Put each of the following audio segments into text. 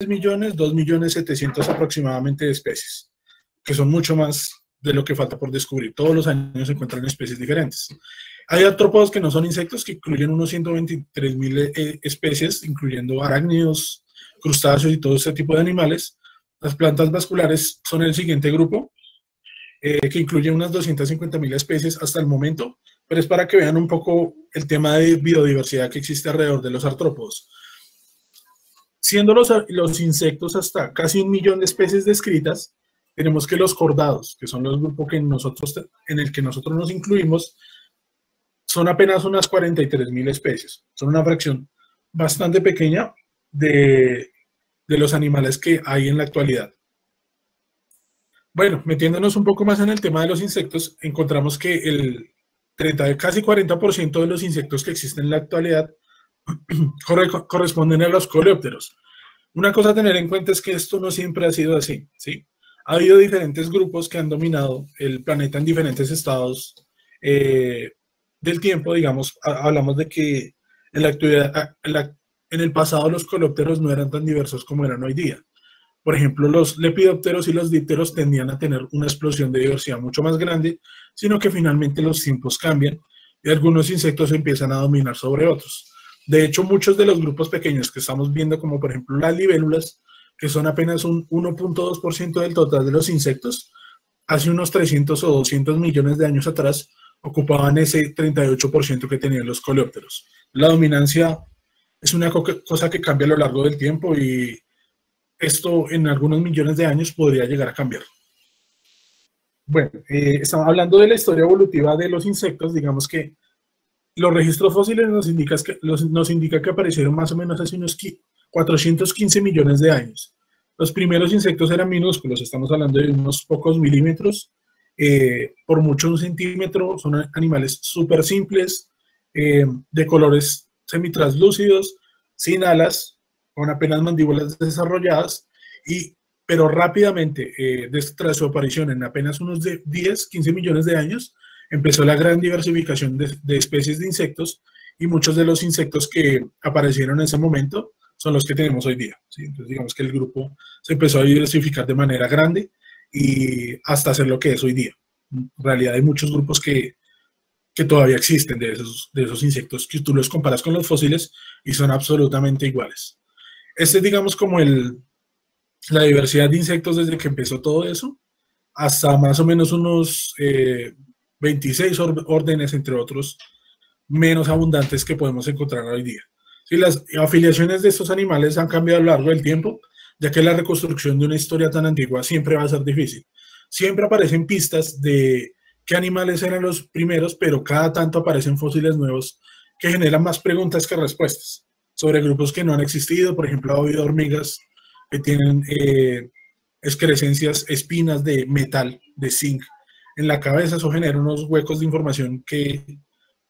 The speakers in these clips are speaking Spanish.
millones, 2.700.000 aproximadamente de especies, que son mucho más de lo que falta por descubrir. Todos los años se encuentran especies diferentes. Hay artrópodos que no son insectos, que incluyen unos 123.000 especies, incluyendo arácnidos, crustáceos y todo ese tipo de animales. Las plantas vasculares son el siguiente grupo, que incluye unas 250.000 especies hasta el momento, pero es para que vean un poco el tema de biodiversidad que existe alrededor de los artrópodos. Siendo los insectos hasta casi 1 millón de especies descritas, tenemos que los cordados, que son los grupos en el que nosotros nos incluimos, son apenas unas 43.000 especies. Son una fracción bastante pequeña de los animales que hay en la actualidad. Bueno, metiéndonos un poco más en el tema de los insectos, encontramos que casi 40% de los insectos que existen en la actualidad corresponden a los coleópteros. Una cosa a tener en cuenta es que esto no siempre ha sido así, ¿sí? Ha habido diferentes grupos que han dominado el planeta en diferentes estados del tiempo, digamos. Hablamos de que en la actualidad, en el pasado los coleópteros no eran tan diversos como eran hoy día. Por ejemplo, los lepidópteros y los dípteros tendían a tener una explosión de diversidad mucho más grande, sino que finalmente los tiempos cambian y algunos insectos empiezan a dominar sobre otros. De hecho, muchos de los grupos pequeños que estamos viendo, como por ejemplo las libélulas, que son apenas un 1.2% del total de los insectos, hace unos 300 o 200 millones de años atrás ocupaban ese 38% que tenían los coleópteros. La dominancia es una cosa que cambia a lo largo del tiempo y esto en algunos millones de años podría llegar a cambiar. Bueno, estamos hablando de la historia evolutiva de los insectos. Digamos que los registros fósiles nos indica que aparecieron más o menos hace unos 415 millones de años. Los primeros insectos eran minúsculos, estamos hablando de unos pocos milímetros, por mucho 1 centímetro. Son animales súper simples, de colores semitraslúcidos, sin alas, con apenas mandíbulas desarrolladas, pero rápidamente, tras su aparición en apenas unos 10, 15 millones de años, empezó la gran diversificación de especies de insectos, y muchos de los insectos que aparecieron en ese momento son los que tenemos hoy día, ¿sí? Entonces digamos que el grupo se empezó a diversificar de manera grande y hasta ser lo que es hoy día. En realidad hay muchos grupos que todavía existen de esos insectos, que tú los comparas con los fósiles y son absolutamente iguales. Este es, digamos, como la diversidad de insectos desde que empezó todo eso, hasta más o menos unos 26 órdenes, entre otros, menos abundantes que podemos encontrar hoy día. Sí, las afiliaciones de estos animales han cambiado a lo largo del tiempo, ya que la reconstrucción de una historia tan antigua siempre va a ser difícil. Siempre aparecen pistas de qué animales eran los primeros, pero cada tanto aparecen fósiles nuevos que generan más preguntas que respuestas sobre grupos que no han existido. Por ejemplo, ha habido hormigas que tienen excrescencias, espinas de metal, de zinc, en la cabeza. Eso genera unos huecos de información que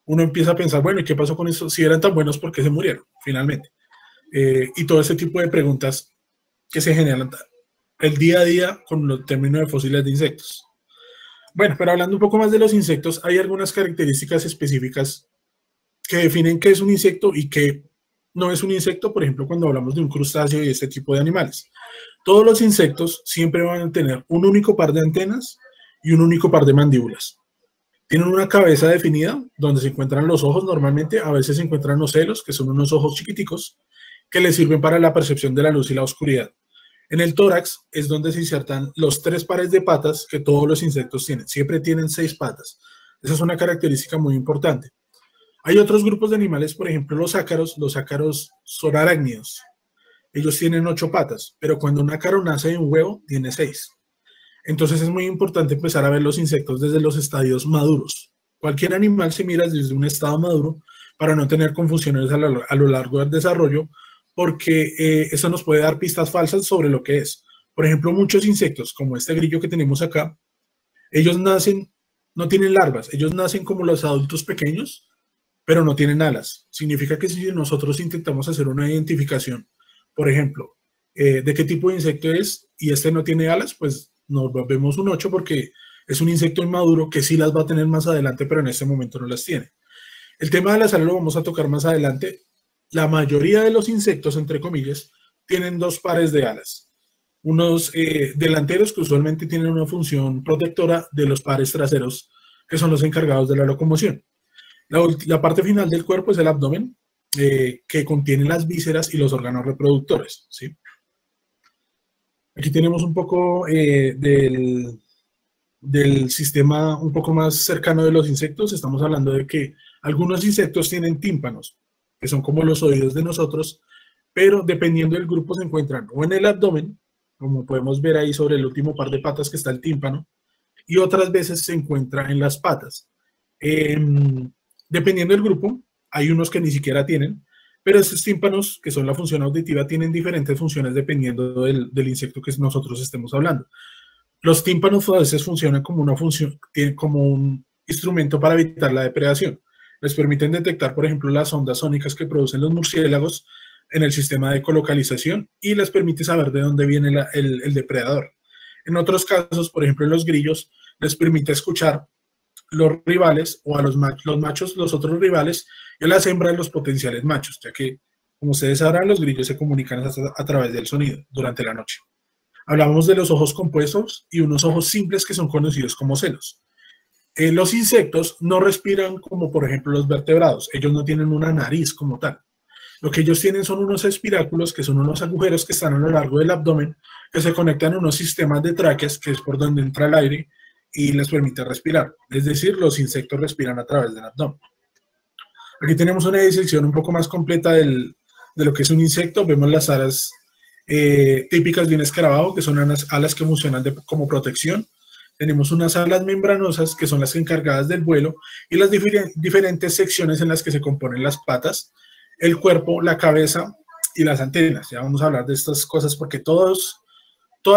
uno empieza a pensar, bueno, ¿y qué pasó con eso? Si eran tan buenos, ¿por qué se murieron finalmente? Y todo ese tipo de preguntas que se generan el día a día con los términos de fósiles de insectos. Bueno, pero hablando un poco más de los insectos, hay algunas características específicas que definen qué es un insecto y qué no es un insecto. Por ejemplo, cuando hablamos de un crustáceo y este tipo de animales, todos los insectos siempre van a tener un único par de antenas y un único par de mandíbulas. Tienen una cabeza definida donde se encuentran los ojos normalmente. A veces se encuentran los celos, que son unos ojos chiquiticos que les sirven para la percepción de la luz y la oscuridad. En el tórax es donde se insertan los 3 pares de patas que todos los insectos tienen. Siempre tienen 6 patas. Esa es una característica muy importante. Hay otros grupos de animales, por ejemplo los ácaros. Los ácaros son arácnidos. Ellos tienen 8 patas, pero cuando un ácaro nace de un huevo, tiene 6. Entonces es muy importante empezar a ver los insectos desde los estadios maduros. Cualquier animal se mira desde un estado maduro para no tener confusiones a lo largo del desarrollo, porque eso nos puede dar pistas falsas sobre lo que es. Por ejemplo, muchos insectos, como este grillo que tenemos acá, ellos nacen, no tienen larvas, ellos nacen como los adultos pequeños, pero no tienen alas. Significa que si nosotros intentamos hacer una identificación, por ejemplo, de qué tipo de insecto es, y este no tiene alas, pues nos vemos un 8 porque es un insecto inmaduro que sí las va a tener más adelante, pero en este momento no las tiene. El tema de las alas lo vamos a tocar más adelante. La mayoría de los insectos, entre comillas, tienen dos pares de alas. Unos delanteros que usualmente tienen una función protectora de los pares traseros, que son los encargados de la locomoción. La parte final del cuerpo es el abdomen, que contiene las vísceras y los órganos reproductores, ¿sí? Aquí tenemos un poco del sistema un poco más cercano de los insectos. Estamos hablando de que algunos insectos tienen tímpanos, que son como los oídos de nosotros, pero dependiendo del grupo se encuentran o en el abdomen, como podemos ver ahí sobre el último par de patas que está el tímpano, y otras veces se encuentra en las patas. Dependiendo del grupo, hay unos que ni siquiera tienen, pero estos tímpanos, que son la función auditiva, tienen diferentes funciones dependiendo del insecto que nosotros estemos hablando. Los tímpanos a veces funcionan como una función, como un instrumento para evitar la depredación. Les permiten detectar, por ejemplo, las ondas sónicas que producen los murciélagos en el sistema de ecolocalización y les permite saber de dónde viene el depredador. En otros casos, por ejemplo, en los grillos, les permite escuchar los rivales o a los machos, los otros rivales, y a las hembras los potenciales machos, ya que, como ustedes sabrán, los grillos se comunican a través del sonido durante la noche. Hablamos de los ojos compuestos y unos ojos simples que son conocidos como celos. Los insectos no respiran como, por ejemplo, los vertebrados. Ellos no tienen una nariz como tal. Lo que ellos tienen son unos espiráculos, que son unos agujeros que están a lo largo del abdomen, que se conectan a unos sistemas de tráqueas, que es por donde entra el aire, y les permite respirar. Es decir, los insectos respiran a través del abdomen. Aquí tenemos una disección un poco más completa de lo que es un insecto. Vemos las alas típicas de un escarabajo, que son unas alas que funcionan como protección. Tenemos unas alas membranosas, que son las encargadas del vuelo, y las diferentes secciones en las que se componen las patas, el cuerpo, la cabeza y las antenas. Ya vamos a hablar de estas cosas porque todas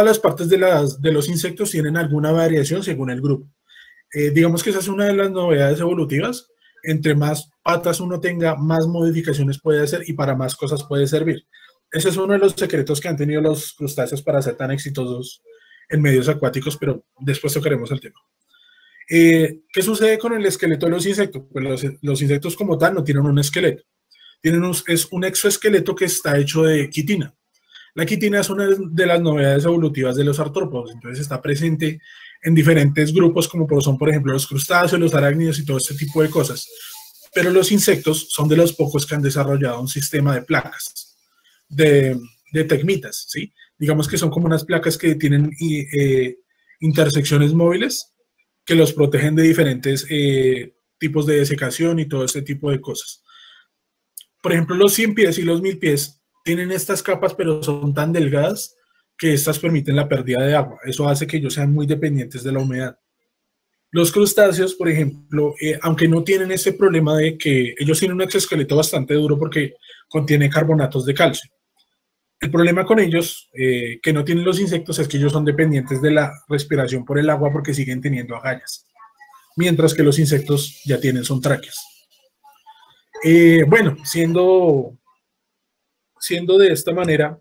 las partes de los insectos tienen alguna variación según el grupo. Digamos que esa es una de las novedades evolutivas. Entre más patas uno tenga, más modificaciones puede hacer y para más cosas puede servir. Ese es uno de los secretos que han tenido los crustáceos para ser tan exitosos en medios acuáticos, pero después tocaremos el tema. ¿Qué sucede con el esqueleto de los insectos? Pues los insectos como tal no tienen un esqueleto. Es un exoesqueleto que está hecho de quitina. La quitina es una de las novedades evolutivas de los artrópodos, entonces está presente en diferentes grupos, como son, por ejemplo, los crustáceos, los arácnidos y todo este tipo de cosas. Pero los insectos son de los pocos que han desarrollado un sistema de placas, de tegmitas, ¿sí? Digamos que son como unas placas que tienen intersecciones móviles que los protegen de diferentes tipos de desecación y todo este tipo de cosas. Por ejemplo, los 100 pies y los 1000 pies tienen estas capas, pero son tan delgadas que estas permiten la pérdida de agua. Eso hace que ellos sean muy dependientes de la humedad. Los crustáceos, por ejemplo, aunque no tienen ese problema de que ellos tienen un exoesqueleto bastante duro porque contiene carbonatos de calcio. El problema con ellos, que no tienen los insectos, es que ellos son dependientes de la respiración por el agua porque siguen teniendo agallas, mientras que los insectos ya son tráqueas. Bueno, siendo de esta manera,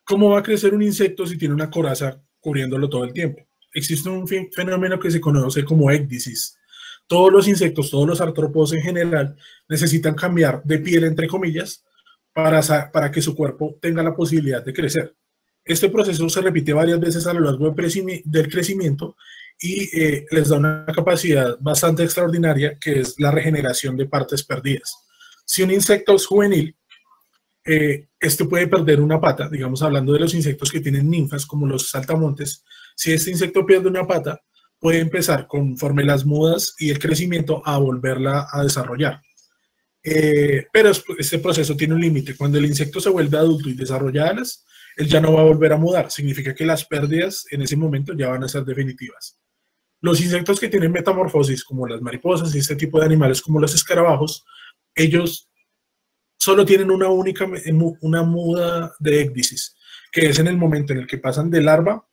¿cómo va a crecer un insecto si tiene una coraza cubriéndolo todo el tiempo? Existe un fenómeno que se conoce como ecdisis. Todos los insectos, todos los artrópodos en general, necesitan cambiar de piel, entre comillas, para que su cuerpo tenga la posibilidad de crecer. Este proceso se repite varias veces a lo largo del crecimiento y les da una capacidad bastante extraordinaria, que es la regeneración de partes perdidas. Si un insecto es juvenil, este puede perder una pata, digamos hablando de los insectos que tienen ninfas como los saltamontes. Si este insecto pierde una pata, puede empezar conforme las mudas y el crecimiento a volverla a desarrollar. Pero este proceso tiene un límite. Cuando el insecto se vuelve adulto y desarrolla alas, él ya no va a volver a mudar. Significa que las pérdidas en ese momento ya van a ser definitivas. Los insectos que tienen metamorfosis, como las mariposas y este tipo de animales como los escarabajos, ellos solo tienen una muda de ecdisis, que es en el momento en el que pasan de larva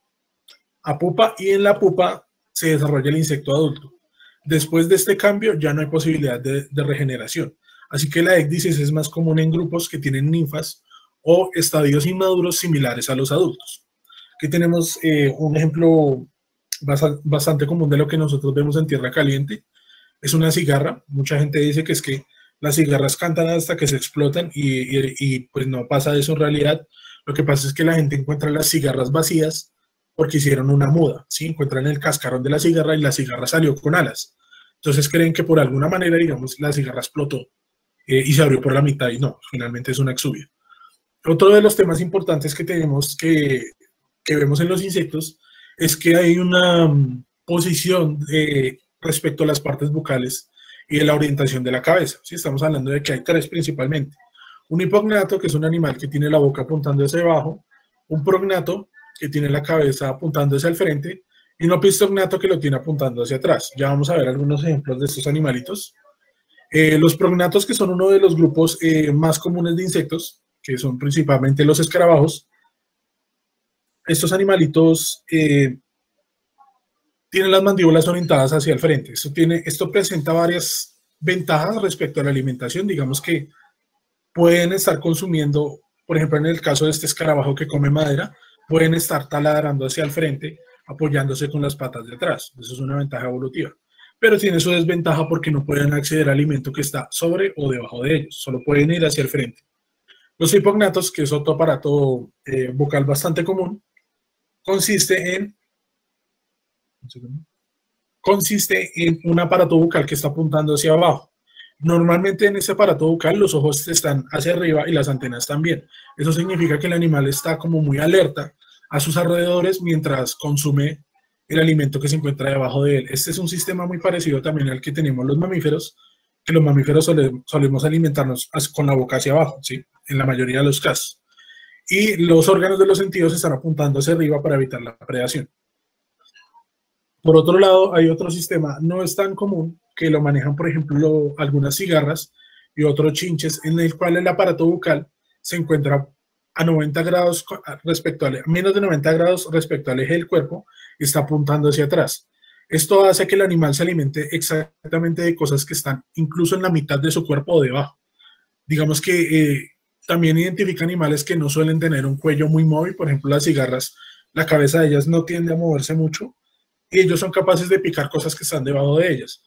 a pupa y en la pupa se desarrolla el insecto adulto. Después de este cambio ya no hay posibilidad de regeneración. Así que la ecdisis es más común en grupos que tienen ninfas o estadios inmaduros similares a los adultos. Aquí tenemos un ejemplo bastante común de lo que nosotros vemos en tierra caliente. Es una cigarra. Mucha gente dice que es que las cigarras cantan hasta que se explotan y pues no pasa eso en realidad. Lo que pasa es que la gente encuentra las cigarras vacías porque hicieron una muda, ¿sí? Encuentran el cascarón de la cigarra y la cigarra salió con alas. Entonces creen que por alguna manera, digamos, la cigarra explotó y se abrió por la mitad y no, finalmente es una exuvia. Otro de los temas importantes que tenemos que vemos en los insectos es que hay una posición respecto a las partes bucales y de la orientación de la cabeza. ¿Sí? Estamos hablando de que hay tres principalmente. Un hipognato, que es un animal que tiene la boca apuntando hacia abajo, un prognato, que tiene la cabeza apuntando hacia el frente, y un opistognato que lo tiene apuntando hacia atrás. Ya vamos a ver algunos ejemplos de estos animalitos. Los prognatos, que son uno de los grupos más comunes de insectos, que son principalmente los escarabajos. Estos animalitos tienen las mandíbulas orientadas hacia el frente. Esto presenta varias ventajas respecto a la alimentación. Digamos que pueden estar consumiendo, por ejemplo, en el caso de este escarabajo que come madera, pueden estar taladrando hacia el frente, apoyándose con las patas de atrás. Eso es una ventaja evolutiva. Pero tiene su desventaja porque no pueden acceder al alimento que está sobre o debajo de ellos. Solo pueden ir hacia el frente. Los hipognatos, que es otro aparato bucal bastante común, consiste en un aparato bucal que está apuntando hacia abajo. Normalmente en ese aparato bucal los ojos están hacia arriba y las antenas también. Eso significa que el animal está como muy alerta a sus alrededores mientras consume el alimento que se encuentra debajo de él. Este es un sistema muy parecido también al que tenemos los mamíferos, que los mamíferos solemos alimentarnos con la boca hacia abajo, ¿sí? En la mayoría de los casos. Y los órganos de los sentidos están apuntando hacia arriba para evitar la predación. Por otro lado, hay otro sistema, no es tan común, que lo manejan, por ejemplo, algunas cigarras y otros chinches, en el cual el aparato bucal se encuentra a 90 grados menos de 90 grados respecto al eje del cuerpo y está apuntando hacia atrás. Esto hace que el animal se alimente exactamente de cosas que están incluso en la mitad de su cuerpo o debajo. Digamos que también identifica animales que no suelen tener un cuello muy móvil, por ejemplo, las cigarras, la cabeza de ellas no tiende a moverse mucho y ellos son capaces de picar cosas que están debajo de ellas.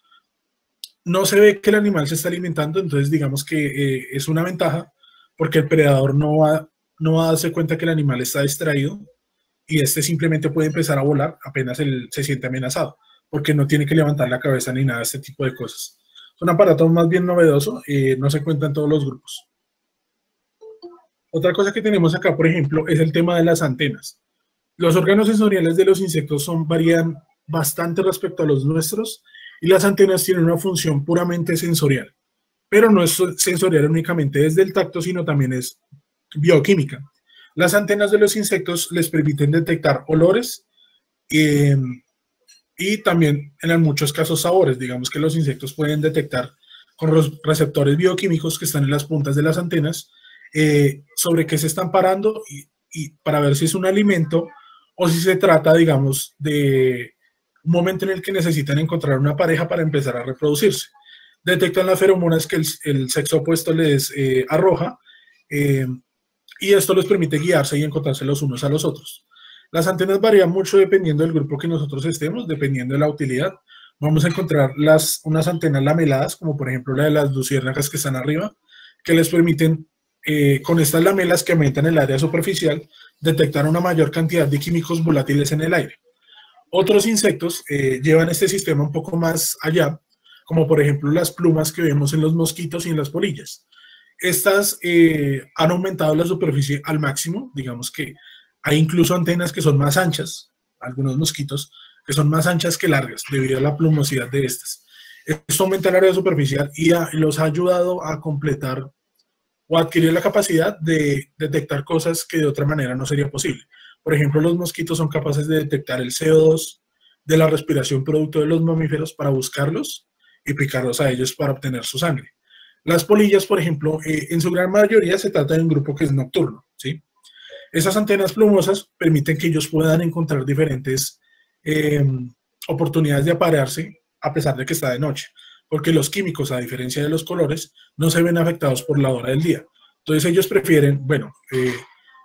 No se ve que el animal se está alimentando, entonces digamos que es una ventaja porque el predador no va a darse cuenta que el animal está distraído y este simplemente puede empezar a volar apenas él se siente amenazado, porque no tiene que levantar la cabeza ni nada de este tipo de cosas. Es un aparato más bien novedoso, no se cuenta en todos los grupos. Otra cosa que tenemos acá, por ejemplo, es el tema de las antenas. Los órganos sensoriales de los insectos varían bastante respecto a los nuestros y las antenas tienen una función puramente sensorial, pero no es sensorial únicamente desde el tacto, sino también es bioquímica. Las antenas de los insectos les permiten detectar olores y también en muchos casos sabores. Digamos que los insectos pueden detectar con los receptores bioquímicos que están en las puntas de las antenas sobre qué se están parando y para ver si es un alimento o si se trata, digamos, de un momento en el que necesitan encontrar una pareja para empezar a reproducirse. Detectan las feromonas que el sexo opuesto les arroja y esto les permite guiarse y encontrarse los unos a los otros. Las antenas varían mucho dependiendo del grupo que nosotros estemos, dependiendo de la utilidad. Vamos a encontrar unas antenas lameladas, como por ejemplo la de las luciérnagas que están arriba, que les permiten, con estas lamelas que aumentan el área superficial, detectar una mayor cantidad de químicos volátiles en el aire. Otros insectos llevan este sistema un poco más allá, como por ejemplo las plumas que vemos en los mosquitos y en las polillas. Estas han aumentado la superficie al máximo, digamos que hay incluso antenas que son más anchas, algunos mosquitos, que son más anchas que largas debido a la plumosidad de estas. Esto aumenta el área superficial y los ha ayudado a completar o adquirir la capacidad de detectar cosas que de otra manera no sería posible. Por ejemplo, los mosquitos son capaces de detectar el CO2 de la respiración producto de los mamíferos para buscarlos y picarlos a ellos para obtener su sangre. Las polillas, por ejemplo, en su gran mayoría se trata de un grupo que es nocturno, ¿sí? Esas antenas plumosas permiten que ellos puedan encontrar diferentes oportunidades de aparearse a pesar de que está de noche, porque los químicos, a diferencia de los colores, no se ven afectados por la hora del día. Entonces ellos prefieren, bueno,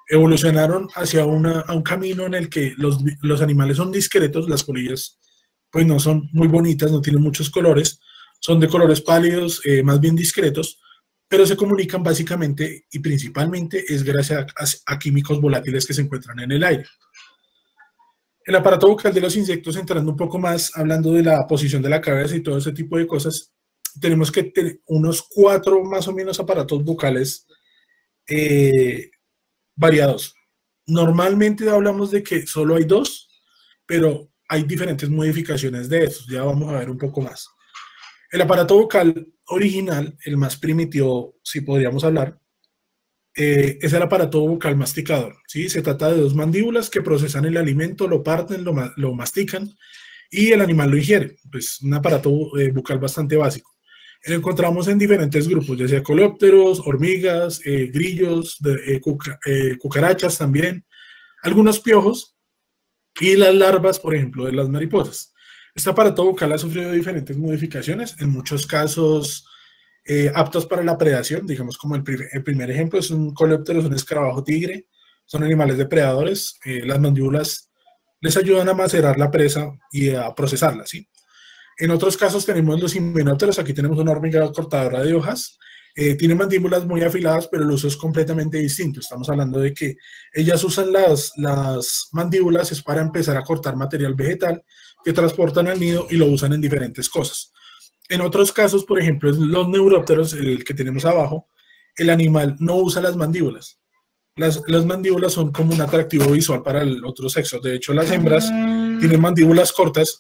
evolucionaron hacia un camino en el que los animales son discretos, las polillas pues no son muy bonitas, no tienen muchos colores, son de colores pálidos, más bien discretos, pero se comunican básicamente y principalmente es gracias a químicos volátiles que se encuentran en el aire. El aparato bucal de los insectos, entrando un poco más, hablando de la posición de la cabeza y todo ese tipo de cosas, tenemos que tener unos 4 más o menos aparatos bucales variados. Normalmente hablamos de que solo hay 2, pero hay diferentes modificaciones de estos. Ya vamos a ver un poco más. El aparato bucal original, el más primitivo, si podríamos hablar, es el aparato bucal masticador. ¿Sí? Se trata de 2 mandíbulas que procesan el alimento, lo parten, lo mastican y el animal lo ingiere. Pues un aparato bucal bastante básico. Lo encontramos en diferentes grupos, ya sea coleópteros, hormigas, grillos, cucarachas también, algunos piojos y las larvas, por ejemplo, de las mariposas. Este aparato bucal ha sufrido diferentes modificaciones, en muchos casos aptos para la predación, digamos como el primer ejemplo es un coleóptero, es un escarabajo tigre, son animales depredadores, las mandíbulas les ayudan a macerar la presa y a procesarla, ¿sí? En otros casos tenemos los himenópteros, aquí tenemos una hormiga cortadora de hojas, tiene mandíbulas muy afiladas, pero el uso es completamente distinto. Estamos hablando de que ellas usan las mandíbulas es para empezar a cortar material vegetal que transportan al nido y lo usan en diferentes cosas. En otros casos, por ejemplo, los neurópteros, el que tenemos abajo, el animal no usa las mandíbulas. Las mandíbulas son como un atractivo visual para el otro sexo. De hecho, las hembras tienen mandíbulas cortas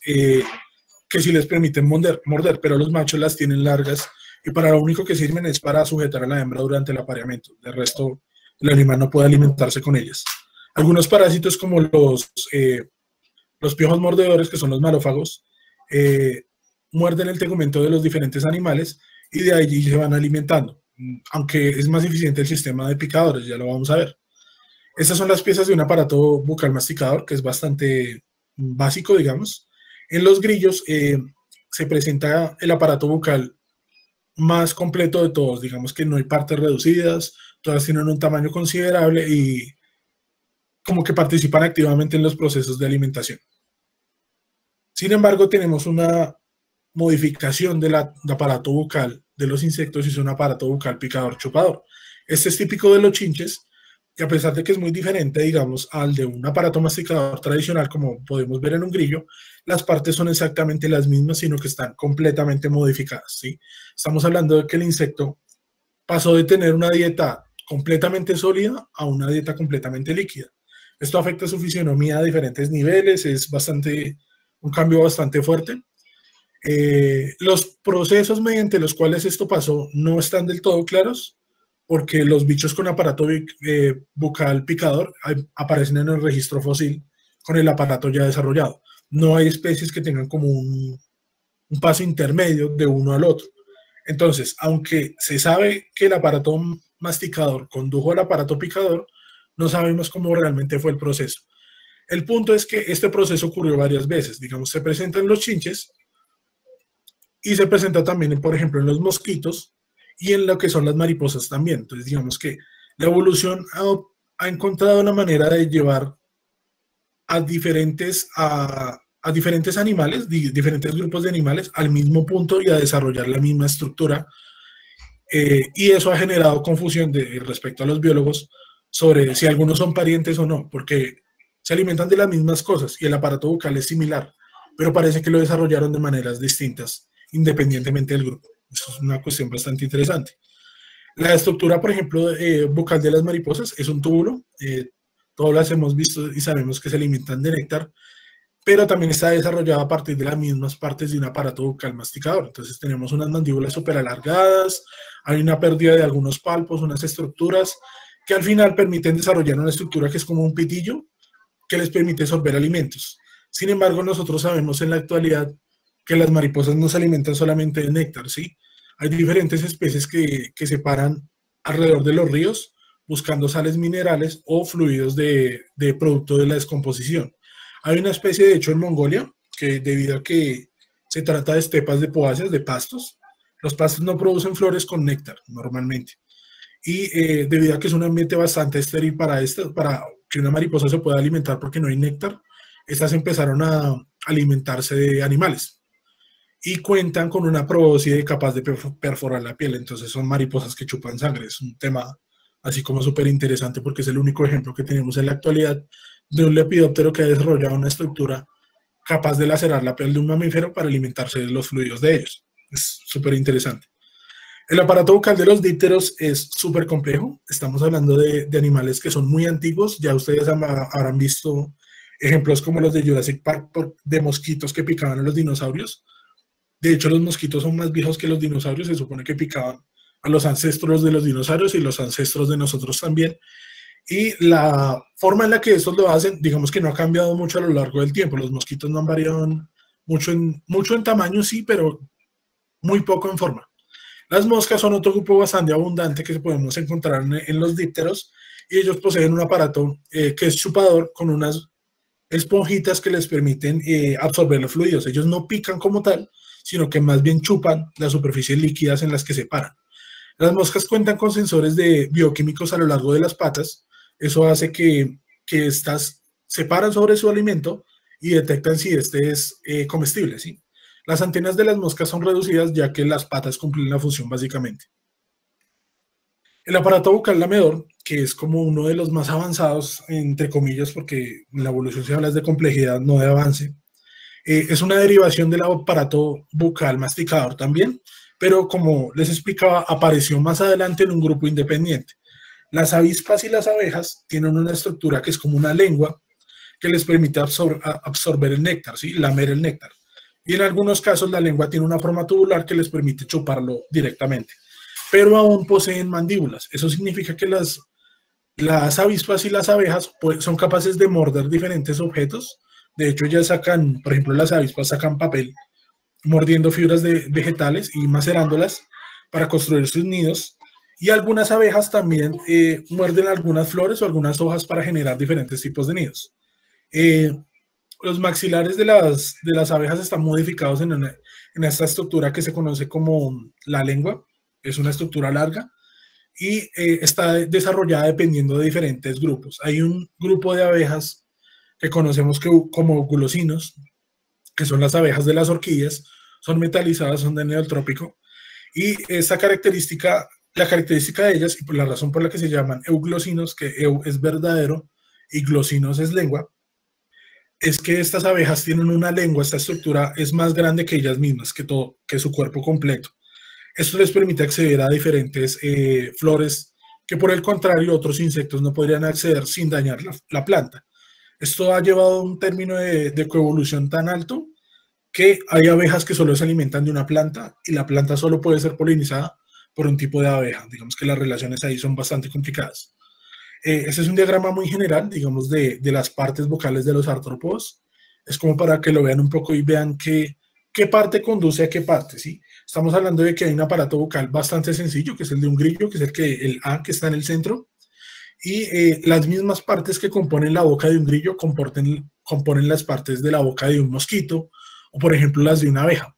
que sí les permiten morder, pero los machos las tienen largas y para lo único que sirven es para sujetar a la hembra durante el apareamiento. De resto, el animal no puede alimentarse con ellas. Algunos parásitos como los piojos mordedores, que son los malófagos, muerden el tegumento de los diferentes animales y de allí se van alimentando, aunque es más eficiente el sistema de picadores, ya lo vamos a ver. Estas son las piezas de un aparato bucal masticador, que es bastante básico, digamos. En los grillos se presenta el aparato bucal más completo de todos, digamos que no hay partes reducidas, todas tienen un tamaño considerable y como que participan activamente en los procesos de alimentación. Sin embargo, tenemos una modificación del aparato bucal de los insectos y es un aparato bucal picador chupador. Este es típico de los chinches y a pesar de que es muy diferente, digamos, al de un aparato masticador tradicional, como podemos ver en un grillo, las partes son exactamente las mismas, sino que están completamente modificadas, ¿sí? Estamos hablando de que el insecto pasó de tener una dieta completamente sólida a una dieta completamente líquida. Esto afecta su fisionomía a diferentes niveles, es un cambio bastante fuerte. Los procesos mediante los cuales esto pasó no están del todo claros, porque los bichos con aparato bucal picador aparecen en el registro fósil con el aparato ya desarrollado. No hay especies que tengan como un paso intermedio de uno al otro. Entonces, aunque se sabe que el aparato masticador condujo al aparato picador, no sabemos cómo realmente fue el proceso. El punto es que este proceso ocurrió varias veces. Digamos, se presenta en los chinches y se presenta también, por ejemplo, en los mosquitos y en lo que son las mariposas también. Entonces, digamos que la evolución ha encontrado una manera de llevar a diferentes animales, diferentes grupos de animales al mismo punto y a desarrollar la misma estructura. Y eso ha generado confusión respecto a los biólogos sobre si algunos son parientes o no, porque se alimentan de las mismas cosas y el aparato bucal es similar, pero parece que lo desarrollaron de maneras distintas, independientemente del grupo. Eso es una cuestión bastante interesante. La estructura, por ejemplo, bucal de las mariposas es un túbulo. Todas las hemos visto y sabemos que se alimentan de néctar, pero también está desarrollada a partir de las mismas partes de un aparato bucal masticador. Entonces tenemos unas mandíbulas súper alargadas, hay una pérdida de algunos palpos, unas estructuras que al final permiten desarrollar una estructura que es como un pitillo que les permite sorber alimentos. Sin embargo, nosotros sabemos en la actualidad que las mariposas no se alimentan solamente de néctar, ¿sí? Hay diferentes especies que se paran alrededor de los ríos buscando sales minerales o fluidos de producto de la descomposición. Hay una especie, de hecho, en Mongolia, que debido a que se trata de estepas de poáceas, de pastos, los pastos no producen flores con néctar normalmente. Y debido a que es un ambiente bastante estéril para que una mariposa se pueda alimentar porque no hay néctar, estas empezaron a alimentarse de animales. y cuentan con una probóscide capaz de perforar la piel. Entonces son mariposas que chupan sangre. Es un tema así como súper interesante porque es el único ejemplo que tenemos en la actualidad de un lepidóptero que ha desarrollado una estructura capaz de lacerar la piel de un mamífero para alimentarse de los fluidos de ellos. Es súper interesante. El aparato bucal de los dípteros es súper complejo. Estamos hablando de animales que son muy antiguos. Ya ustedes habrán visto ejemplos como los de Jurassic Park de mosquitos que picaban a los dinosaurios. De hecho, los mosquitos son más viejos que los dinosaurios. Se supone que picaban a los ancestros de los dinosaurios y los ancestros de nosotros también. Y la forma en la que estos lo hacen, digamos que no ha cambiado mucho a lo largo del tiempo. Los mosquitos no han variado mucho en tamaño, sí, pero muy poco en forma. Las moscas son otro grupo bastante abundante que podemos encontrar en los dípteros y ellos poseen un aparato que es chupador con unas esponjitas que les permiten absorber los fluidos. Ellos no pican como tal, sino que más bien chupan las superficies líquidas en las que se paran. Las moscas cuentan con sensores de bioquímicos a lo largo de las patas. Eso hace que estas se paran sobre su alimento y detectan si este es comestible, ¿sí? Las antenas de las moscas son reducidas ya que las patas cumplen la función básicamente. El aparato bucal lamedor, que es como uno de los más avanzados, entre comillas, porque en la evolución se habla de complejidad, no de avance, es una derivación del aparato bucal masticador también, pero como les explicaba, apareció más adelante en un grupo independiente. Las avispas y las abejas tienen una estructura que es como una lengua que les permite absorber el néctar, ¿sí? Lamer el néctar. Y en algunos casos la lengua tiene una forma tubular que les permite chuparlo directamente. Pero aún poseen mandíbulas. Eso significa que las avispas y las abejas son capaces de morder diferentes objetos. De hecho, ya sacan, por ejemplo, las avispas sacan papel mordiendo fibras vegetales y macerándolas para construir sus nidos. Y algunas abejas también muerden algunas flores o algunas hojas para generar diferentes tipos de nidos. Los maxilares de las abejas están modificados en esta estructura que se conoce como la lengua. Es una estructura larga y está desarrollada dependiendo de diferentes grupos. Hay un grupo de abejas que conocemos como gulosinos, que son las abejas de las orquídeas, son metalizadas, son de neotrópico, y esta característica, la característica de ellas, y por la razón por la que se llaman euglosinos, que eu es verdadero y glosinos es lengua, es que estas abejas tienen una lengua, esta estructura es más grande que ellas mismas, que su cuerpo completo. Esto les permite acceder a diferentes flores que por el contrario otros insectos no podrían acceder sin dañar la planta. Esto ha llevado a un término de coevolución tan alto que hay abejas que solo se alimentan de una planta y la planta solo puede ser polinizada por un tipo de abeja. Digamos que las relaciones ahí son bastante complicadas. Este es un diagrama muy general, digamos, de las partes vocales de los artrópodos. Es como para que lo vean un poco y vean qué parte conduce a qué parte, ¿sí? Estamos hablando de que hay un aparato vocal bastante sencillo, que es el de un grillo, que es el A que está en el centro, y las mismas partes que componen la boca de un grillo componen las partes de la boca de un mosquito, o por ejemplo las de una abeja.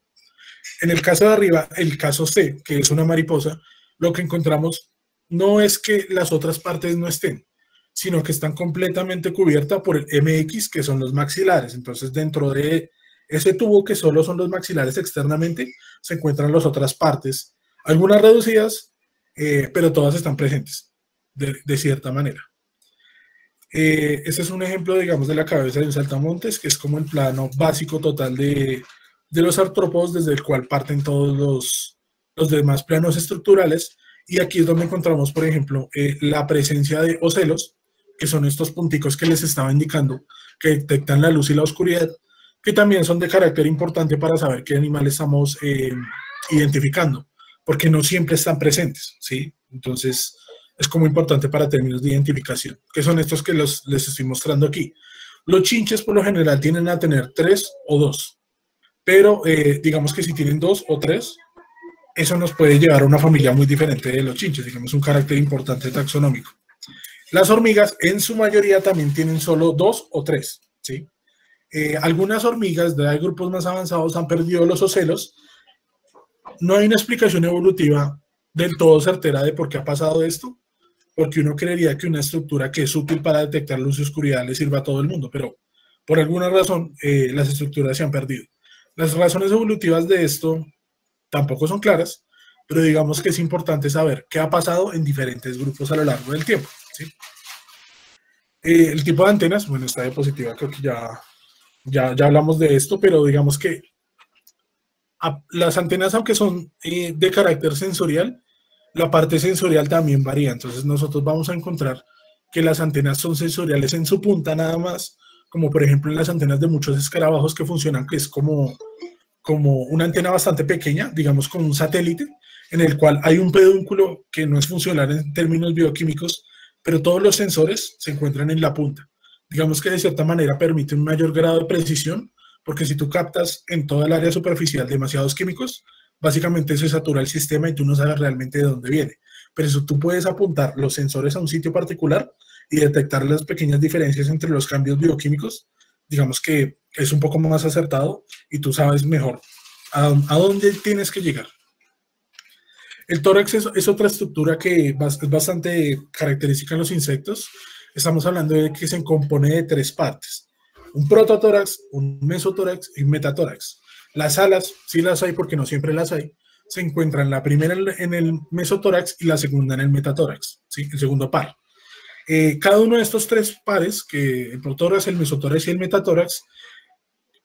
En el caso de arriba, el caso C, que es una mariposa, lo que encontramos no es que las otras partes no estén, sino que están completamente cubiertas por el MX, que son los maxilares. Entonces, dentro de ese tubo, que solo son los maxilares externamente, se encuentran las otras partes, algunas reducidas, pero todas están presentes, de cierta manera. Este es un ejemplo, digamos, de la cabeza de un saltamontes, que es como el plano básico total de los artrópodos, desde el cual parten todos los demás planos estructurales. Y aquí es donde encontramos, por ejemplo, la presencia de ocelos, que son estos punticos que les estaba indicando, que detectan la luz y la oscuridad, que también son de carácter importante para saber qué animales estamos identificando, porque no siempre están presentes, ¿sí? Entonces, es como importante para términos de identificación, que son estos que les estoy mostrando aquí. Los chinches, por lo general, tienden a tener 3 o 2, pero digamos que si tienen 2 o 3, eso nos puede llevar a una familia muy diferente de los chinches, digamos, un carácter importante taxonómico. Las hormigas, en su mayoría, también tienen solo 2 o 3, ¿sí? Algunas hormigas de grupos más avanzados han perdido los ocelos. No hay una explicación evolutiva del todo certera de por qué ha pasado esto, porque uno creería que una estructura que es útil para detectar luz y oscuridad le sirva a todo el mundo, pero por alguna razón las estructuras se han perdido. Las razones evolutivas de esto tampoco son claras, pero digamos que es importante saber qué ha pasado en diferentes grupos a lo largo del tiempo, ¿sí? El tipo de antenas, bueno, esta diapositiva creo que ya hablamos de esto, pero digamos que las antenas, aunque son de carácter sensorial, la parte sensorial también varía. Entonces nosotros vamos a encontrar que las antenas son sensoriales en su punta nada más, como por ejemplo en las antenas de muchos escarabajos que funcionan, que es como una antena bastante pequeña, digamos como un satélite, en el cual hay un pedúnculo que no es funcional en términos bioquímicos, pero todos los sensores se encuentran en la punta. Digamos que de cierta manera permite un mayor grado de precisión, porque si tú captas en toda el área superficial demasiados químicos, básicamente se satura el sistema y tú no sabes realmente de dónde viene. Pero eso tú puedes apuntar los sensores a un sitio particular y detectar las pequeñas diferencias entre los cambios bioquímicos. Digamos que es un poco más acertado y tú sabes mejor a dónde tienes que llegar. El tórax es otra estructura que es bastante característica en los insectos. Estamos hablando de que se compone de tres partes: un prototórax, un mesotórax y un metatórax. Las alas, sí las hay porque no siempre las hay, se encuentran la primera en el mesotórax y la segunda en el metatórax, ¿sí? El segundo par. Cada uno de estos tres pares, que el protórax, el mesotórax y el metatórax,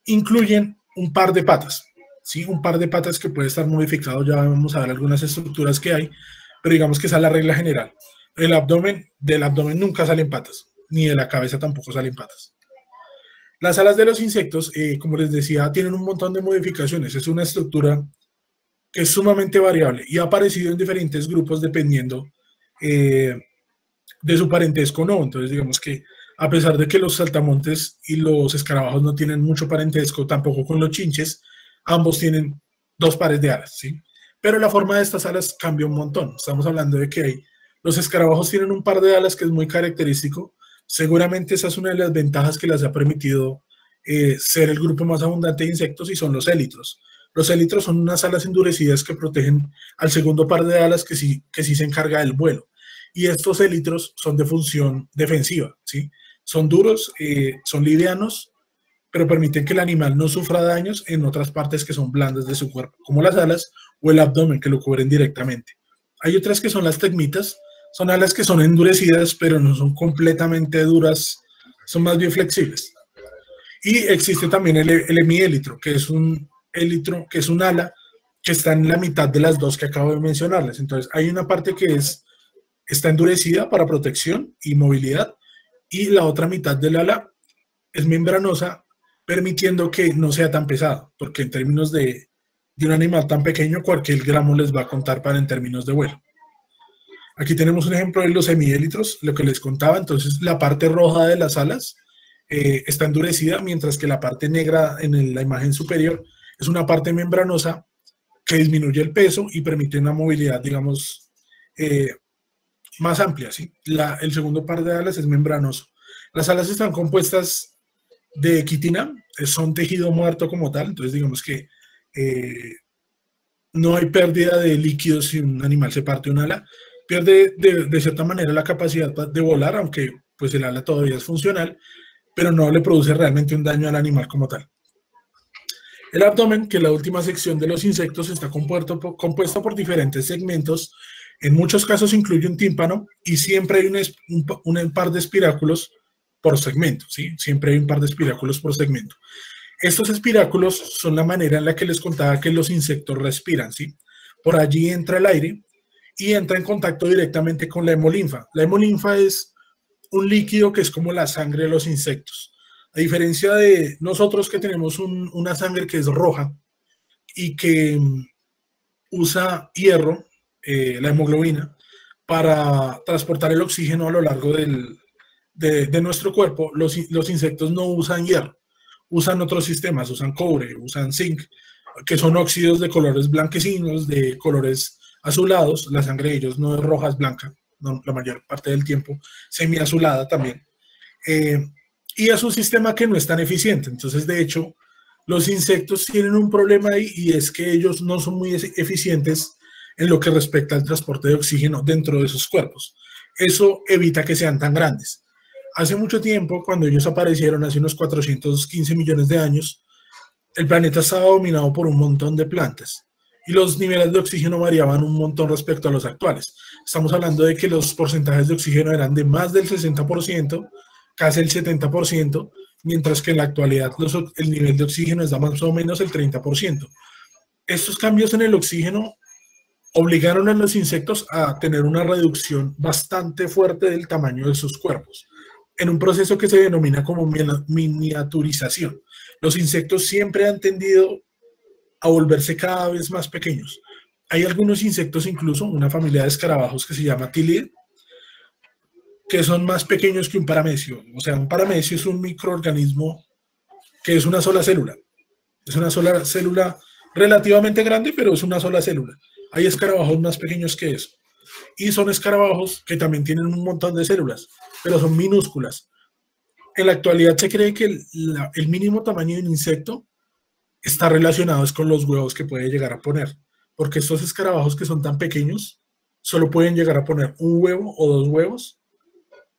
incluyen un par de patas, ¿sí? Un par de patas que puede estar modificado, ya vamos a ver algunas estructuras que hay, pero digamos que esa es la regla general. Del abdomen nunca salen patas, ni de la cabeza tampoco salen patas. Las alas de los insectos, como les decía, tienen un montón de modificaciones. Es una estructura que es sumamente variable y ha aparecido en diferentes grupos dependiendo de su parentesco o no. Entonces, digamos que a pesar de que los saltamontes y los escarabajos no tienen mucho parentesco, tampoco con los chinches, ambos tienen dos pares de alas, ¿sí? Pero la forma de estas alas cambia un montón. Estamos hablando de que los escarabajos tienen un par de alas que es muy característico. Seguramente esa es una de las ventajas que les ha permitido ser el grupo más abundante de insectos, y son los élitros. Los élitros son unas alas endurecidas que protegen al segundo par de alas que sí se encarga del vuelo. Y estos élitros son de función defensiva, ¿sí? Son duros, son livianos, pero permiten que el animal no sufra daños en otras partes que son blandas de su cuerpo, como las alas o el abdomen, que lo cubren directamente. Hay otras que son las tegmitas, son alas que son endurecidas, pero no son completamente duras, son más bien flexibles. Y existe también el hemiélitro, que es un élitro, que es un ala que está en la mitad de las dos que acabo de mencionarles. Entonces, hay una parte que está endurecida para protección y movilidad, y la otra mitad del ala es membranosa, permitiendo que no sea tan pesado, porque en términos de un animal tan pequeño, cualquier gramo les va a contar para en términos de vuelo. Aquí tenemos un ejemplo de los hemiélitros, lo que les contaba. Entonces, la parte roja de las alas está endurecida, mientras que la parte negra en la imagen superior es una parte membranosa que disminuye el peso y permite una movilidad, digamos, más amplia, ¿sí? El segundo par de alas es membranoso. Las alas están compuestas de quitina, son tejido muerto como tal, entonces digamos que no hay pérdida de líquidos si un animal se parte un ala. Pierde de cierta manera la capacidad de volar, aunque pues el ala todavía es funcional, pero no le produce realmente un daño al animal como tal. El abdomen, que es la última sección de los insectos, está compuesto por diferentes segmentos. En muchos casos incluye un tímpano y siempre hay un par de espiráculos por segmento, ¿sí? Siempre hay un par de espiráculos por segmento. Estos espiráculos son la manera en la que les contaba que los insectos respiran, ¿sí? Por allí entra el aire y entra en contacto directamente con la hemolinfa. La hemolinfa es un líquido que es como la sangre de los insectos. A diferencia de nosotros, que tenemos una sangre que es roja y que usa hierro, la hemoglobina, para transportar el oxígeno a lo largo de nuestro cuerpo, los insectos no usan hierro, usan otros sistemas, usan cobre, usan zinc, que son óxidos de colores blanquecinos, de colores azulados. La sangre de ellos no es roja, es blanca, no, la mayor parte del tiempo, semiazulada también. Y es un sistema que no es tan eficiente. Entonces, de hecho, los insectos tienen un problema ahí, y es que ellos no son muy eficientes en lo que respecta al transporte de oxígeno dentro de sus cuerpos. Eso evita que sean tan grandes. Hace mucho tiempo, cuando ellos aparecieron, hace unos 415 millones de años, el planeta estaba dominado por un montón de plantas y los niveles de oxígeno variaban un montón respecto a los actuales. Estamos hablando de que los porcentajes de oxígeno eran de más del 60%, casi el 70%, mientras que en la actualidad el nivel de oxígeno es de más o menos el 30%. Estos cambios en el oxígeno obligaron a los insectos a tener una reducción bastante fuerte del tamaño de sus cuerpos, en un proceso que se denomina como miniaturización. Los insectos siempre han tendido a volverse cada vez más pequeños. Hay algunos insectos, incluso una familia de escarabajos que se llama Tilidae, que son más pequeños que un paramecio. O sea, un paramecio es un microorganismo que es una sola célula. Es una sola célula relativamente grande, pero es una sola célula. Hay escarabajos más pequeños que eso. Y son escarabajos que también tienen un montón de células, pero son minúsculas. En la actualidad se cree que el mínimo tamaño de un insecto está relacionado con los huevos que puede llegar a poner. Porque estos escarabajos que son tan pequeños solo pueden llegar a poner un huevo o dos huevos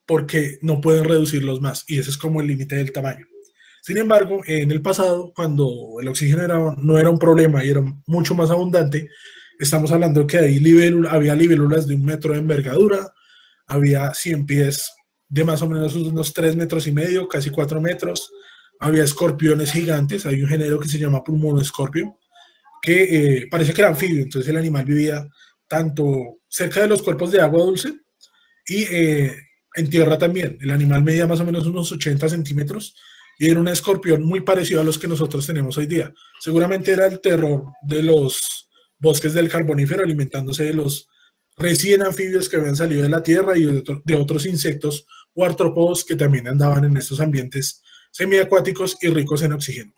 porque no pueden reducirlos más. Y ese es como el límite del tamaño. Sin embargo, en el pasado, cuando el oxígeno no era un problema y era mucho más abundante, estamos hablando que había libélulas de 1 metro de envergadura, había 100 pies de más o menos unos 3 metros y medio, casi 4 metros, había escorpiones gigantes, hay un género que se llama pulmonoscorpio, que parece que era anfibio, entonces el animal vivía tanto cerca de los cuerpos de agua dulce y en tierra también. El animal medía más o menos unos 80 centímetros y era un escorpión muy parecido a los que nosotros tenemos hoy día. Seguramente era el terror de los bosques del Carbonífero, alimentándose de los recién anfibios que habían salido de la tierra y de otros insectos o artrópodos que también andaban en estos ambientes semiacuáticos y ricos en oxígeno.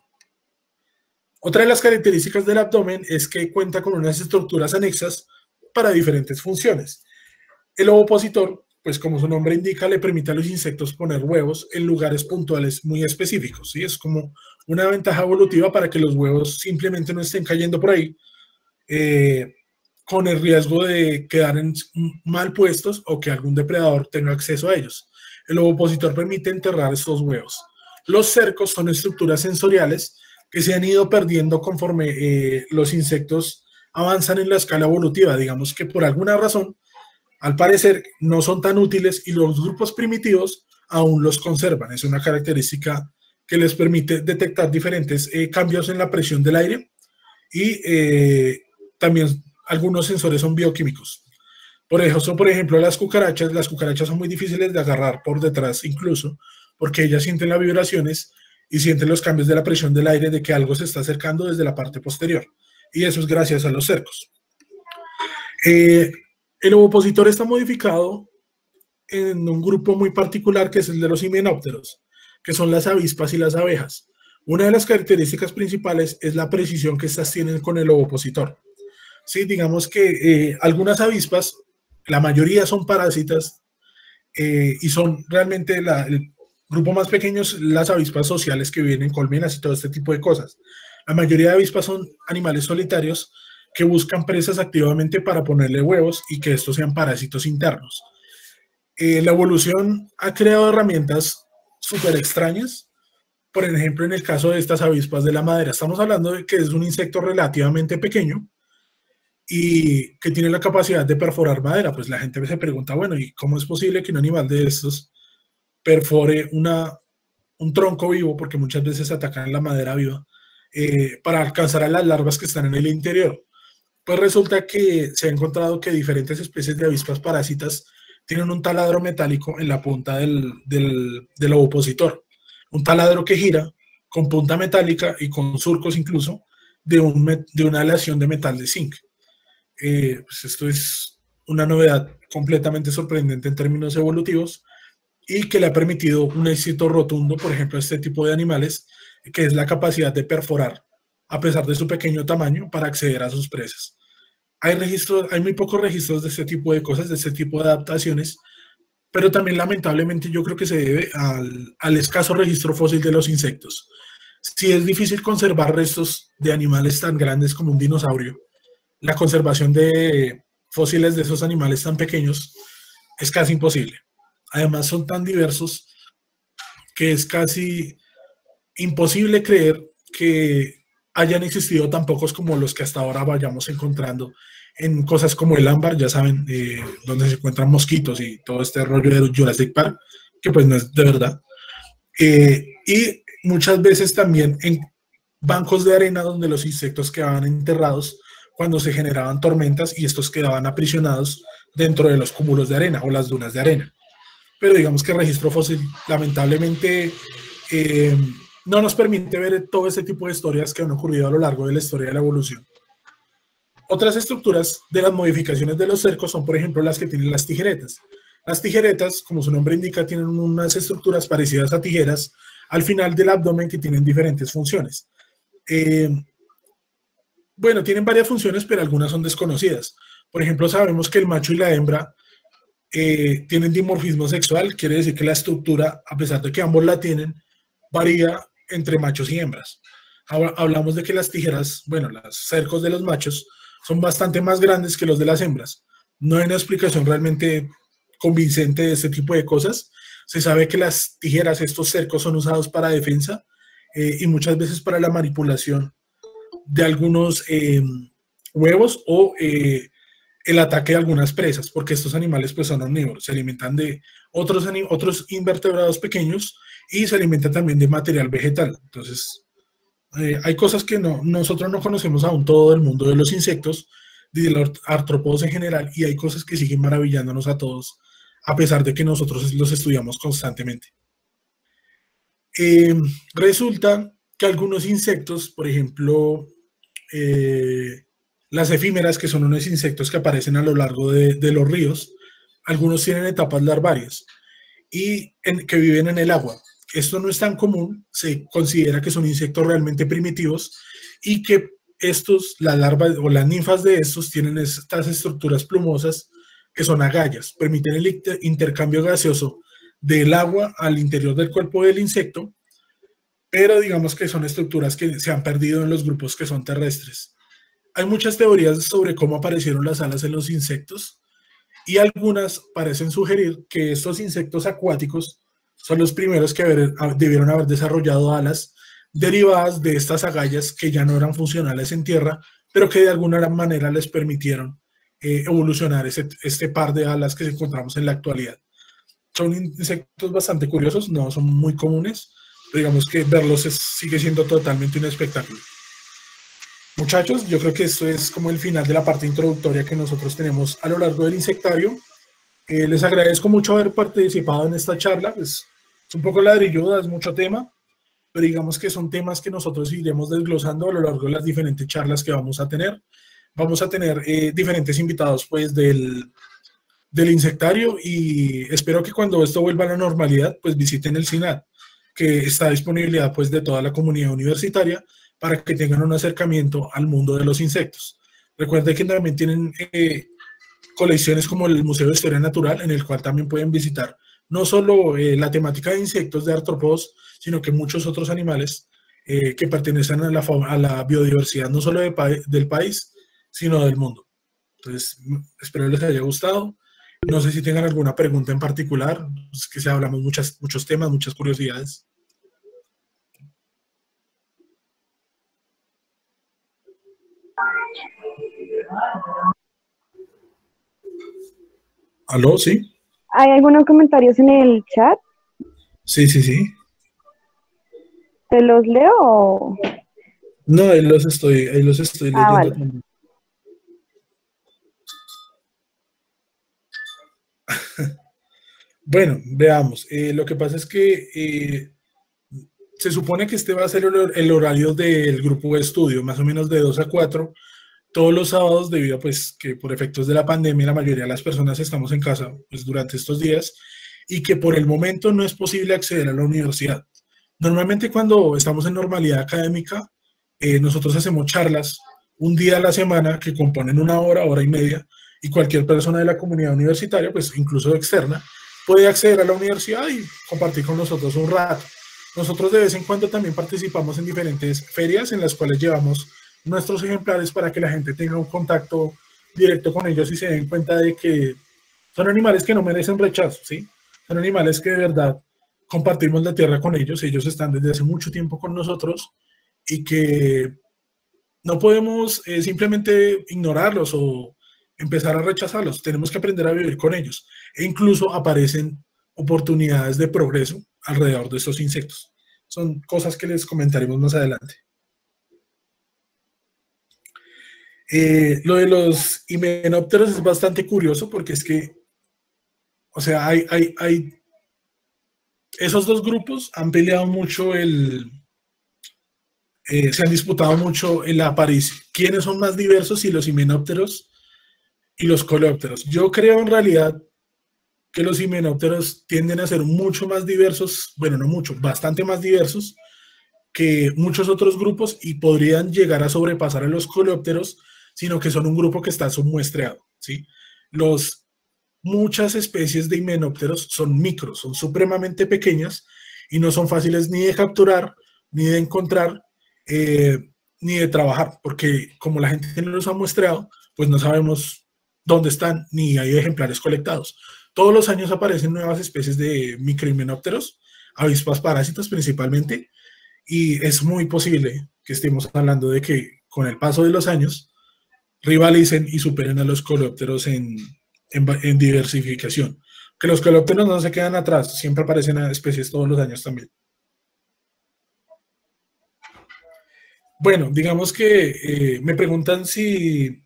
Otra de las características del abdomen es que cuenta con unas estructuras anexas para diferentes funciones. El ovopositor, pues como su nombre indica, le permite a los insectos poner huevos en lugares puntuales muy específicos. ¿Sí? Es como una ventaja evolutiva para que los huevos simplemente no estén cayendo por ahí con el riesgo de quedar mal puestos o que algún depredador tenga acceso a ellos. El ovopositor permite enterrar estos huevos. Los cercos son estructuras sensoriales que se han ido perdiendo conforme los insectos avanzan en la escala evolutiva. Digamos que por alguna razón, al parecer, no son tan útiles y los grupos primitivos aún los conservan. Es una característica que les permite detectar diferentes cambios en la presión del aire y también algunos sensores son bioquímicos. Por ejemplo, las cucarachas son muy difíciles de agarrar por detrás incluso, porque ellas sienten las vibraciones y sienten los cambios de la presión del aire de que algo se está acercando desde la parte posterior. Y eso es gracias a los cercos. El ovopositor está modificado en un grupo muy particular que es el de los himenópteros, que son las avispas y las abejas. Una de las características principales es la precisión que estas tienen con el ovopositor. Sí, digamos que algunas avispas, la mayoría son parásitas y son realmente el grupo más pequeño, las avispas sociales que viven en colmenas y todo este tipo de cosas. La mayoría de avispas son animales solitarios que buscan presas activamente para ponerle huevos y que estos sean parásitos internos. La evolución ha creado herramientas súper extrañas. Por ejemplo, en el caso de estas avispas de la madera, estamos hablando de que es un insecto relativamente pequeño y que tiene la capacidad de perforar madera. Pues la gente se pregunta, bueno, ¿y cómo es posible que un animal de estos perfore un tronco vivo? Porque muchas veces atacan la madera viva para alcanzar a las larvas que están en el interior. Pues resulta que se ha encontrado que diferentes especies de avispas parásitas tienen un taladro metálico en la punta del ovopositor. Un taladro que gira con punta metálica y con surcos incluso de una aleación de metal de zinc. Pues esto es una novedad completamente sorprendente en términos evolutivos y que le ha permitido un éxito rotundo, por ejemplo, a este tipo de animales, que es la capacidad de perforar a pesar de su pequeño tamaño para acceder a sus presas. Hay muy pocos registros de este tipo de cosas, de este tipo de adaptaciones, pero también lamentablemente yo creo que se debe al escaso registro fósil de los insectos. Si es difícil conservar restos de animales tan grandes como un dinosaurio, la conservación de fósiles de esos animales tan pequeños es casi imposible. Además son tan diversos que es casi imposible creer que hayan existido tan pocos como los que hasta ahora vayamos encontrando en cosas como el ámbar, ya saben, donde se encuentran mosquitos y todo este rollo de Jurassic Park, que pues no es de verdad. Y muchas veces también en bancos de arena donde los insectos quedaban enterrados cuando se generaban tormentas y estos quedaban aprisionados dentro de los cúmulos de arena o las dunas de arena. Pero digamos que el registro fósil lamentablemente eh, no nos permite ver todo ese tipo de historias que han ocurrido a lo largo de la historia de la evolución. Otras estructuras de las modificaciones de los cercos son, por ejemplo, las que tienen las tijeretas. Las tijeretas, como su nombre indica, tienen unas estructuras parecidas a tijeras al final del abdomen que tienen diferentes funciones. Bueno, tienen varias funciones, pero algunas son desconocidas. Por ejemplo, sabemos que el macho y la hembra tienen dimorfismo sexual, quiere decir que la estructura, a pesar de que ambos la tienen, varía entre machos y hembras. Ahora, hablamos de que las tijeras, bueno, los cercos de los machos son bastante más grandes que los de las hembras. No hay una explicación realmente convincente de este tipo de cosas. Se sabe que las tijeras, estos cercos, son usados para defensa y muchas veces para la manipulación de algunos huevos o el ataque de algunas presas, porque estos animales pues son omnívoros, se alimentan de otros invertebrados pequeños y se alimentan también de material vegetal. Entonces, hay cosas que nosotros no conocemos aún todo el mundo de los insectos, de los artrópodos en general, y hay cosas que siguen maravillándonos a todos, a pesar de que nosotros los estudiamos constantemente. Resulta que algunos insectos, por ejemplo, las efímeras, que son unos insectos que aparecen a lo largo de los ríos, algunos tienen etapas larvarias y que viven en el agua. Esto no es tan común, se considera que son insectos realmente primitivos y que las larvas o las ninfas de estos tienen estas estructuras plumosas que son agallas, permiten el intercambio gaseoso del agua al interior del cuerpo del insecto, pero digamos que son estructuras que se han perdido en los grupos que son terrestres. Hay muchas teorías sobre cómo aparecieron las alas en los insectos y algunas parecen sugerir que estos insectos acuáticos son los primeros que debieron haber desarrollado alas derivadas de estas agallas que ya no eran funcionales en tierra, pero que de alguna manera les permitieron evolucionar este par de alas que encontramos en la actualidad. Son insectos bastante curiosos, no son muy comunes, pero digamos que verlos sigue siendo totalmente un espectáculo. Muchachos, yo creo que esto es como el final de la parte introductoria que nosotros tenemos a lo largo del insectario. Les agradezco mucho haber participado en esta charla, pues es un poco ladrilluda, es mucho tema, pero digamos que son temas que nosotros iremos desglosando a lo largo de las diferentes charlas que vamos a tener. Vamos a tener diferentes invitados pues del insectario y espero que cuando esto vuelva a la normalidad pues visiten el CINAD, que está a disponibilidad pues de toda la comunidad universitaria para que tengan un acercamiento al mundo de los insectos. Recuerden que también tienen colecciones como el Museo de Historia Natural, en el cual también pueden visitar no solo la temática de insectos, de artrópodos, sino que muchos otros animales que pertenecen a la biodiversidad no solo del país, sino del mundo. Entonces, espero les haya gustado. No sé si tengan alguna pregunta en particular, es que hablamos muchos temas, muchas curiosidades. ¿Aló? ¿Sí? ¿Hay algunos comentarios en el chat? Sí, sí, sí. ¿Te los leo o...? No, ahí los estoy leyendo Vale. también. Bueno, veamos. Lo que pasa es que se supone que este va a ser el horario del grupo de estudio, más o menos de 2 a 4, todos los sábados, debido a pues, que por efectos de la pandemia la mayoría de las personas estamos en casa pues, durante estos días y que por el momento no es posible acceder a la universidad. Normalmente cuando estamos en normalidad académica, nosotros hacemos charlas un día a la semana que componen una hora, hora y media, y cualquier persona de la comunidad universitaria, pues incluso externa, puede acceder a la universidad y compartir con nosotros un rato. Nosotros de vez en cuando también participamos en diferentes ferias en las cuales llevamos nuestros ejemplares para que la gente tenga un contacto directo con ellos y se den cuenta de que son animales que no merecen rechazo, ¿sí? Son animales que de verdad compartimos la tierra con ellos, ellos están desde hace mucho tiempo con nosotros y que no podemos simplemente ignorarlos o empezar a rechazarlos. Tenemos que aprender a vivir con ellos. E incluso aparecen oportunidades de progreso alrededor de estos insectos. Son cosas que les comentaremos más adelante. Lo de los himenópteros es bastante curioso porque es que, o sea, esos dos grupos han peleado mucho se han disputado mucho en la aparición. ¿Quiénes son más diversos? Si los himenópteros y los coleópteros. Yo creo en realidad que los himenópteros tienden a ser mucho más diversos, bueno, no mucho, bastante más diversos que muchos otros grupos y podrían llegar a sobrepasar a los coleópteros, sino que son un grupo que está submuestreado, ¿sí? Muchas especies de himenópteros son micros, son supremamente pequeñas y no son fáciles ni de capturar, ni de encontrar, ni de trabajar, porque como la gente no los ha muestreado, pues no sabemos dónde están, ni hay ejemplares colectados. Todos los años aparecen nuevas especies de microhimenópteros, avispas parásitas principalmente, y es muy posible que estemos hablando de que con el paso de los años rivalicen y superen a los coleópteros en diversificación. Que los coleópteros no se quedan atrás, siempre aparecen especies todos los años también. Bueno, digamos que me preguntan si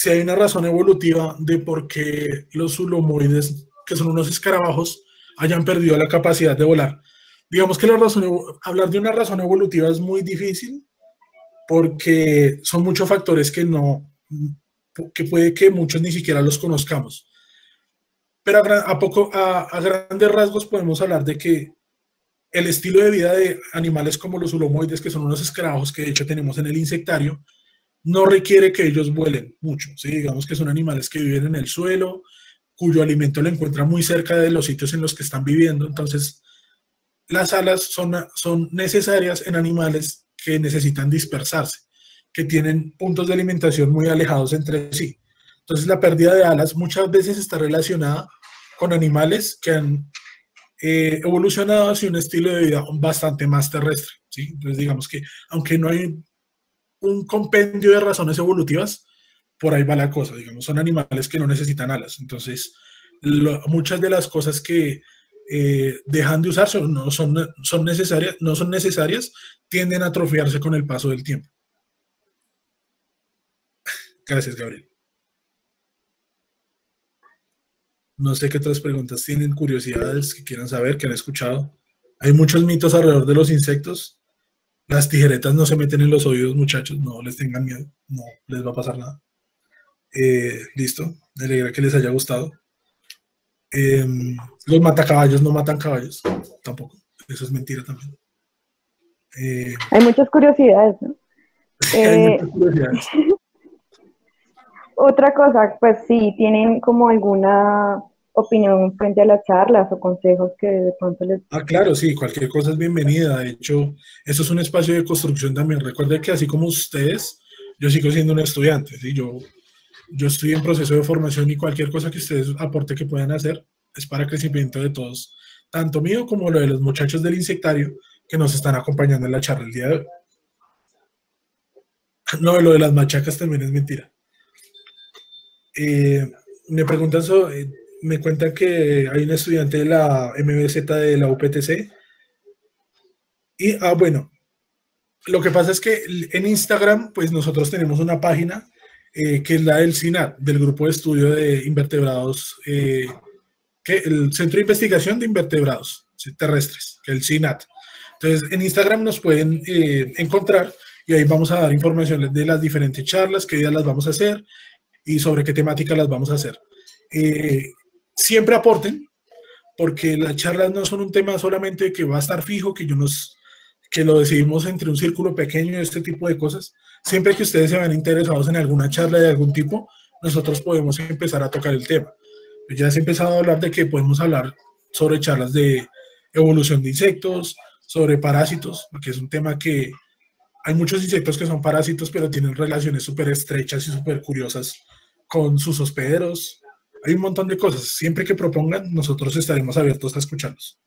hay una razón evolutiva de por qué los zulomoides, que son unos escarabajos, hayan perdido la capacidad de volar. Digamos que hablar de una razón evolutiva es muy difícil porque son muchos factores que puede que muchos ni siquiera los conozcamos. Pero a grandes rasgos podemos hablar de que el estilo de vida de animales como los zulomoides, que son unos escarabajos que de hecho tenemos en el insectario, no requiere que ellos vuelen mucho, ¿sí? Digamos que son animales que viven en el suelo, cuyo alimento lo encuentra muy cerca de los sitios en los que están viviendo. Entonces, las alas son necesarias en animales que necesitan dispersarse, que tienen puntos de alimentación muy alejados entre sí. Entonces, la pérdida de alas muchas veces está relacionada con animales que han evolucionado hacia un estilo de vida bastante más terrestre, ¿sí? Entonces, digamos que aunque no hay un compendio de razones evolutivas, por ahí va la cosa, digamos, son animales que no necesitan alas. Entonces, muchas de las cosas que dejan de usarse o no son necesarias, tienden a atrofiarse con el paso del tiempo. Gracias, Gabriel. No sé qué otras preguntas tienen, curiosidades que quieran saber, que han escuchado. Hay muchos mitos alrededor de los insectos. Las tijeretas no se meten en los oídos, muchachos, no les tengan miedo, no les va a pasar nada. Listo, me alegra que les haya gustado. Los matacaballos no matan caballos, tampoco, eso es mentira también. Hay muchas curiosidades, ¿no? Hay muchas curiosidades. Otra cosa, pues si tienen como alguna opinión frente a las charlas o consejos que de pronto les... Claro, sí, cualquier cosa es bienvenida. De hecho, esto es un espacio de construcción también. Recuerde que así como ustedes, yo sigo siendo un estudiante, ¿sí? Yo estoy en proceso de formación y cualquier cosa que ustedes aporte que puedan hacer es para crecimiento de todos, tanto mío como lo de los muchachos del insectario que nos están acompañando en la charla el día de hoy. No, lo de las machacas también es mentira. Me preguntan me cuentan que hay un estudiante de la MBZ de la UPTC. Y, bueno, lo que pasa es que en Instagram, pues nosotros tenemos una página que es la del CINAT, del Grupo de Estudio de Invertebrados, el Centro de Investigación de Invertebrados Terrestres, que es el CINAT. Entonces, en Instagram nos pueden encontrar y ahí vamos a dar información de las diferentes charlas, qué días las vamos a hacer y sobre qué temática las vamos a hacer. Siempre aporten, porque las charlas no son un tema solamente que va a estar fijo, que lo decidimos entre un círculo pequeño, este tipo de cosas. Siempre que ustedes se vean interesados en alguna charla de algún tipo, nosotros podemos empezar a tocar el tema. Ya se ha empezado a hablar de que podemos hablar sobre charlas de evolución de insectos, sobre parásitos, porque es un tema que hay muchos insectos que son parásitos, pero tienen relaciones súper estrechas y súper curiosas con sus hospederos. Hay un montón de cosas. Siempre que propongan, nosotros estaremos abiertos a escucharlos.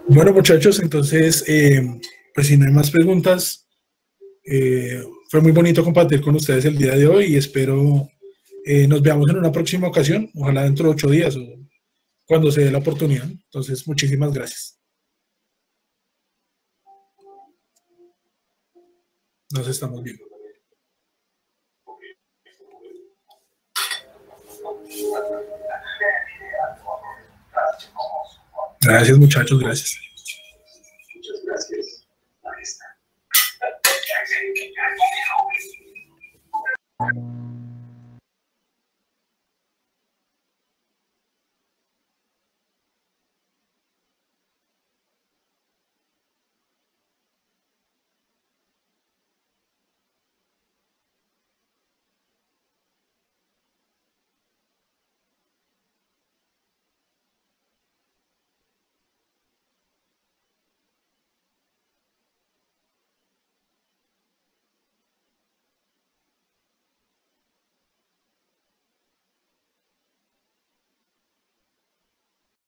Bueno, muchachos, entonces, pues si no hay más preguntas, fue muy bonito compartir con ustedes el día de hoy y espero nos veamos en una próxima ocasión, ojalá dentro de 8 días o cuando se dé la oportunidad. Entonces, muchísimas gracias. Nos estamos viendo. Gracias, muchachos, gracias.